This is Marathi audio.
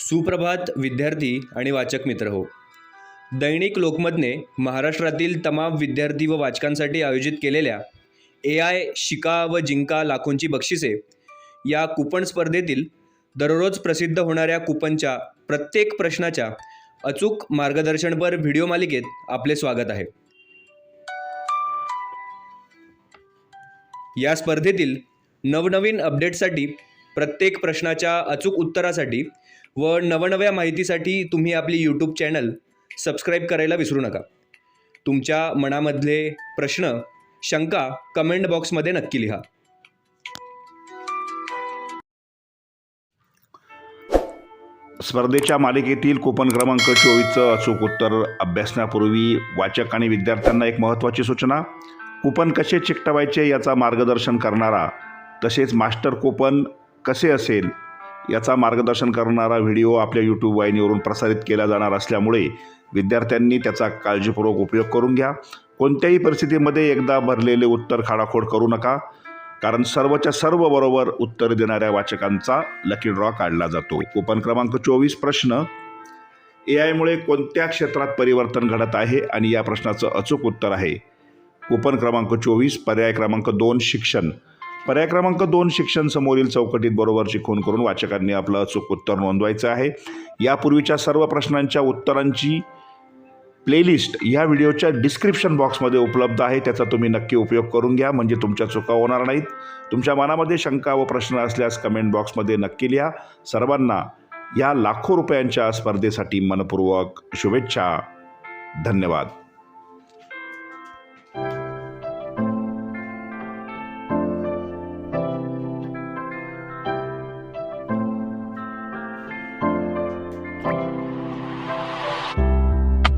सुप्रभात विद्यार्थी आणि वाचक मित्र हो. दैनिक लोकमतने महाराष्ट्रातील तमाम विद्यार्थी व वाचकांसाठी आयोजित केलेल्या AI शिका व जिंका लाखोंची बक्षिसे या कूपन स्पर्धेतील दररोज प्रसिद्ध होणाऱ्या कूपनच्या प्रत्येक प्रश्नाच्या अचूक मार्गदर्शनपर व्हिडिओ मालिकेत आपले स्वागत आहे. या स्पर्धेतील नवनवीन अपडेट्ससाठी, प्रत्येक प्रश्नाच्या अचूक उत्तरासाठी व नवनव्या माहितीसाठी तुम्ही आपली यूट्यूब चॅनल सबस्क्राईब करायला विसरू नका. तुमच्या मनामधले प्रश्न, शंका कमेंट बॉक्समध्ये नक्की लिहा. स्पर्धेच्या मालिकेतील कूपन क्रमांक 24चं अचूक उत्तर अभ्यासण्यापूर्वी वाचक आणि विद्यार्थ्यांना एक महत्त्वाची सूचना. कूपन कसे चिकटवायचे याचा मार्गदर्शन करणारा, तसेच मास्टर कूपन कसे असेल याचा मार्गदर्शन करणारा व्हिडिओ आपल्या यूट्यूब वाहिनीवरून प्रसारित केला जाणार असल्यामुळे विद्यार्थ्यांनी त्याचा काळजीपूर्वक उपयोग करून घ्या. कोणत्याही परिस्थितीमध्ये एकदा भरलेले उत्तर खाडाखोड करू नका, कारण सर्वच्या सर्व बरोबर उत्तर देणाऱ्या वाचकांचा लकी ड्रॉ काढला जातो. कूपन क्रमांक 24 प्रश्न: AI मुळे कोणत्या क्षेत्रात परिवर्तन घडत आहे? आणि या प्रश्नाचं अचूक उत्तर आहे कूपन क्रमांक 24 पर्याय क्रमांक 2 शिक्षण. पर्याय क्रमांक 2 शिक्षण समोरील चौकटीत बरोबरची खूण करून वाचकांनी आपलं अचूक उत्तर नोंदवायचं आहे. यापूर्वीच्या सर्व प्रश्नांच्या उत्तरांची प्लेलिस्ट या व्हिडिओच्या डिस्क्रिप्शन बॉक्समध्ये उपलब्ध आहे. त्याचा तुम्ही नक्की उपयोग करून घ्या, म्हणजे तुमच्या चुका होणार नाहीत. तुमच्या मनामध्ये शंका व प्रश्न असल्यास कमेंट बॉक्समध्ये नक्की लिहा. सर्वांना या लाखो रुपयांच्या स्पर्धेसाठी मनपूर्वक शुभेच्छा. धन्यवाद.